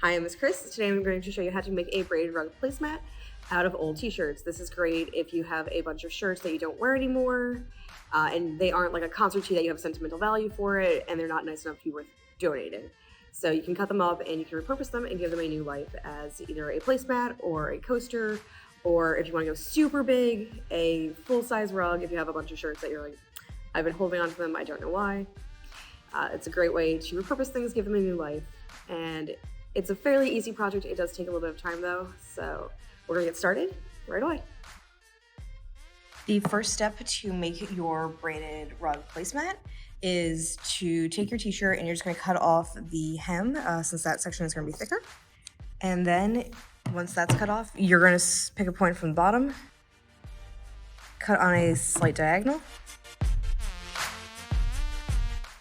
Hi, I'm Miss Chris. Today I'm going to show you how to make a braided rug placemat out of old t-shirts. This is great if you have a bunch of shirts that you don't wear anymore, and they aren't like a concert tee that you have sentimental value for it, and they're not nice enough to be worth donating. So you can cut them up and you can repurpose them and give them a new life as either a placemat or a coaster, or if you want to go super big, a full-size rug if you have a bunch of shirts that you're like, I've been holding on to them, I don't know why. It's a great way to repurpose things, give them a new life, and it's a fairly easy project. It does take a little bit of time though, so we're gonna get started right away. The first step to make your braided rug placemat is to take your t-shirt and you're just gonna cut off the hem since that section is gonna be thicker. And then once that's cut off, you're gonna pick a point from the bottom, cut on a slight diagonal.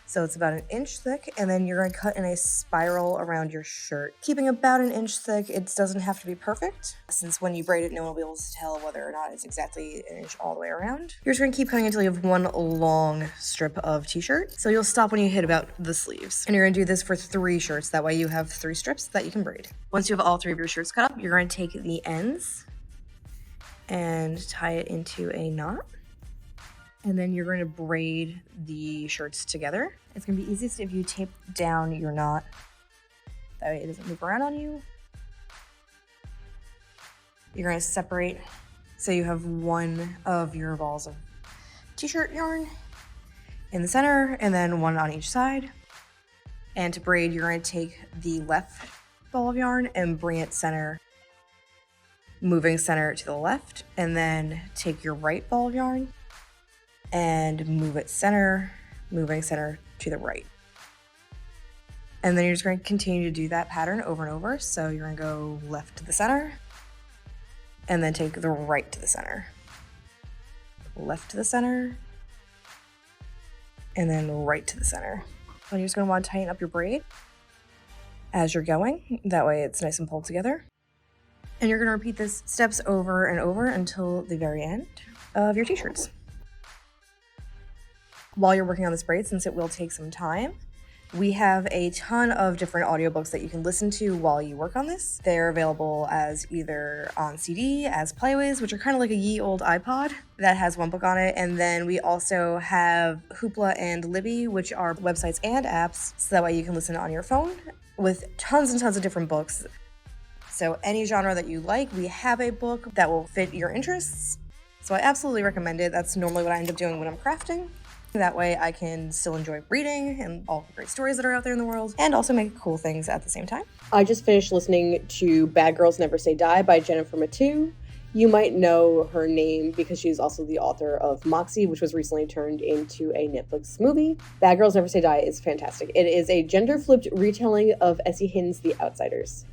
So it's about 1 inch thick, and then you're going to cut in a spiral around your shirt, keeping about 1 inch thick. It doesn't have to be perfect, since when you braid it, no one will be able to tell whether or not it's exactly 1 inch all the way around. You're just going to keep cutting until you have one long strip of t-shirt. So you'll stop when you hit about the sleeves. And you're going to do this for 3 shirts. That way you have 3 strips that you can braid. Once you have all 3 of your shirts cut up, you're going to take the ends and tie it into a knot. And then you're going to braid the shirts together. It's going to be easiest if you tape down your knot. That way it doesn't move around on you. You're going to separate so you have one of your balls of t-shirt yarn in the center and then one on each side. And to braid, you're going to take the left ball of yarn and bring it center, moving center to the left, and then take your right ball of yarn and move it center, moving center to the right. And then you're just going to continue to do that pattern over and over. So you're going to go left to the center, and then take the right to the center, left to the center, and then right to the center. And you're just going to want to tighten up your braid as you're going. That way it's nice and pulled together. And you're going to repeat this steps over and over until the very end of your t-shirts. While you're working on this braid, since it will take some time, we have a ton of different audiobooks that you can listen to while you work on this. They're available as either on CD, as playaways, which are kind of like a ye old iPod that has one book on it. And then we also have Hoopla and Libby, which are websites and apps, so that way you can listen on your phone with tons and tons of different books. So any genre that you like, we have a book that will fit your interests. So I absolutely recommend it. That's normally what I end up doing when I'm crafting. That way I can still enjoy reading and all the great stories that are out there in the world and also make cool things at the same time. I just finished listening to Bad Girls Never Say Die by Jennifer Mathieu. You might know her name because she's also the author of Moxie, which was recently turned into a Netflix movie. Bad Girls Never Say Die is fantastic. It is a gender-flipped retelling of S.E. Hin's The Outsiders.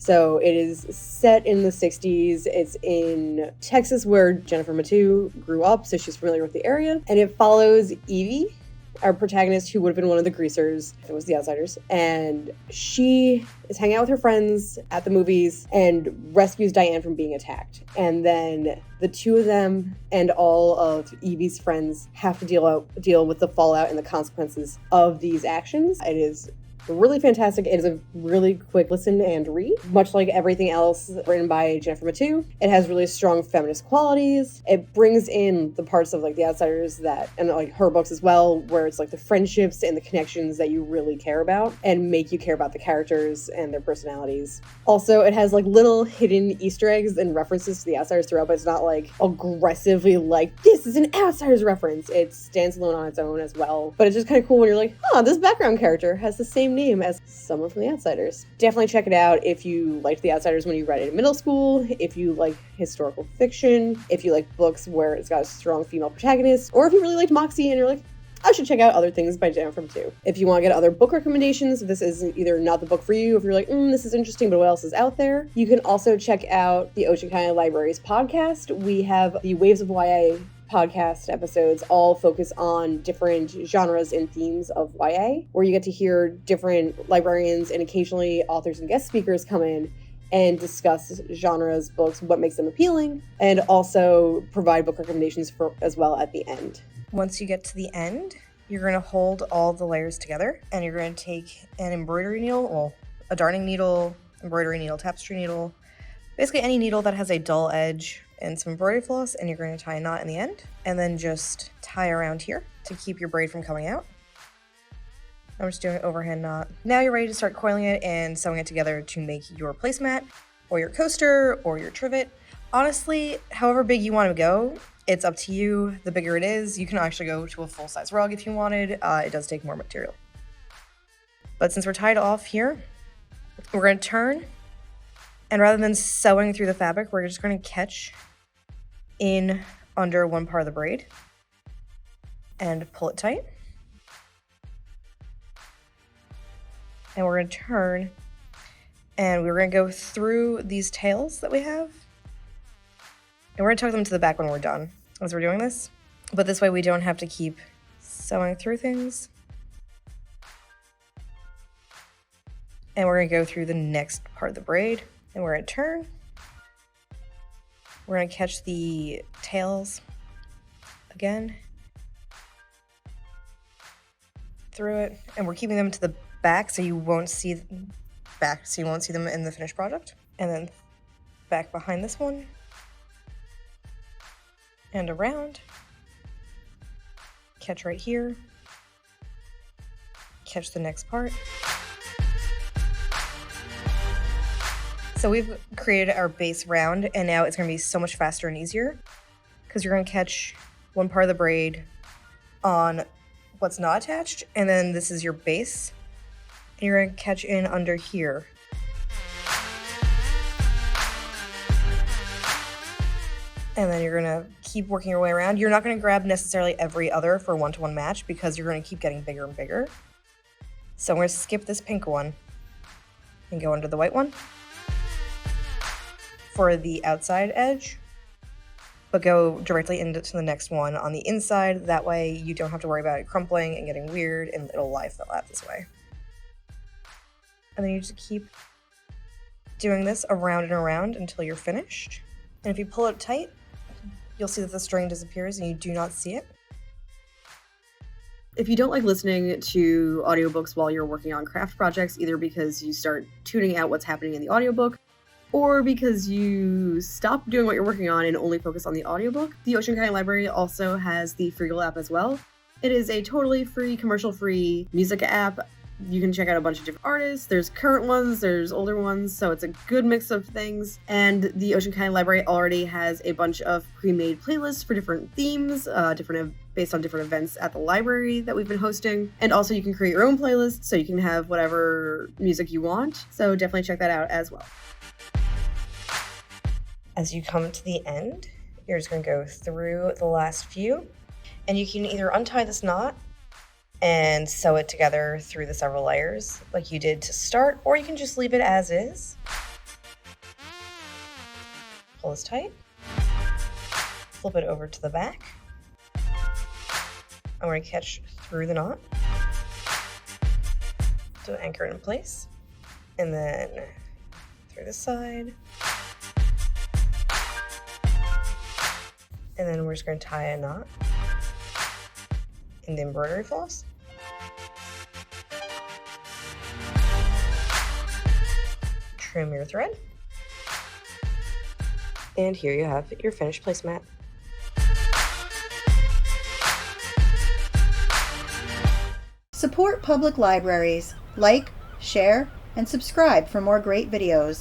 So it is set in the 60s. It's in Texas where Jennifer Mathieu grew up, so she's familiar with the area. And it follows Evie, our protagonist, who would have been one of the greasers if it was The Outsiders. And she is hanging out with her friends at the movies and rescues Diane from being attacked. And then the two of them and all of Evie's friends have to deal with the fallout and the consequences of these actions. It is really fantastic. It is a really quick listen and read. Much like everything else written by Jennifer Mathieu, it has really strong feminist qualities. It brings in the parts of like The Outsiders that, and like her books as well, where it's like the friendships and the connections that you really care about and make you care about the characters and their personalities. Also, it has like little hidden Easter eggs and references to The Outsiders throughout, but it's not like aggressively like, this is an Outsiders reference. It stands alone on its own as well. But it's just kind of cool when you're like, huh, this background character has the same name as someone from The Outsiders. Definitely check it out if you liked The Outsiders when you read it in middle school, if you like historical fiction, if you like books where it's got a strong female protagonist, or if you really liked Moxie and you're like, I should check out other things by Jennifer Mathieu. If you want to get other book recommendations, this is either not the book for you, if you're like, this is interesting, but what else is out there? You can also check out the Ocean County Libraries podcast. We have the Waves of YA podcast episodes all focus on different genres and themes of YA, where you get to hear different librarians and occasionally authors and guest speakers come in and discuss genres, books, what makes them appealing, and also provide book recommendations for as well at the end. Once you get to the end, you're going to hold all the layers together and you're going to take an embroidery needle, well, a darning needle, embroidery needle, tapestry needle, basically any needle that has a dull edge, and some embroidery floss, and you're going to tie a knot in the end, and then just tie around here to keep your braid from coming out. I'm just doing an overhand knot. Now you're ready to start coiling it and sewing it together to make your placemat, or your coaster, or your trivet. Honestly, however big you want to go, it's up to you. The bigger it is, you can actually go to a full-size rug if you wanted. It does take more material. But since we're tied off here, we're going to turn, and rather than sewing through the fabric, we're just going to catch in under one part of the braid and pull it tight. And we're going to turn, and we're going to go through these tails that we have, and we're going to tuck them to the back when we're done as we're doing this. But this way we don't have to keep sewing through things. And we're going to go through the next part of the braid, and we're going to turn. We're going to catch the tails again through it, and we're keeping them to the back so you won't see them in the finished product. And then back behind this one and around, catch right here, catch the next part. So we've created our base round, and now it's going to be so much faster and easier because you're going to catch one part of the braid on what's not attached, and then this is your base, and you're going to catch in under here. And then you're going to keep working your way around. You're not going to grab necessarily every other for one-to-one match because you're going to keep getting bigger and bigger. So I'm going to skip this pink one and go under the white one for the outside edge, but go directly into the next one on the inside. That way you don't have to worry about it crumpling and getting weird, and it'll lie flat this way. And then you just keep doing this around and around until you're finished. And if you pull it tight, you'll see that the string disappears and you do not see it. If you don't like listening to audiobooks while you're working on craft projects, either because you start tuning out what's happening in the audiobook, or because you stop doing what you're working on and only focus on the audiobook, the 𝐒𝐻𝐻𝐿 Library also has the Freegal app as well. It is a totally free, commercial-free music app. You can check out a bunch of different artists. There's current ones, there's older ones, so it's a good mix of things. And the 𝐒𝐻𝐻𝐿 Library already has a bunch of pre-made playlists for different themes, based on different events at the library that we've been hosting. And also you can create your own playlists, so you can have whatever music you want. So definitely check that out as well. As you come to the end, you're just going to go through the last few, and you can either untie this knot and sew it together through the several layers like you did to start, or you can just leave it as is. Pull this tight, flip it over to the back. I'm going to catch through the knot to anchor it in place, and then through the side. And then we're just going to tie a knot in the embroidery floss. Trim your thread. And here you have your finished placemat. Support public libraries. Like, share, and subscribe for more great videos.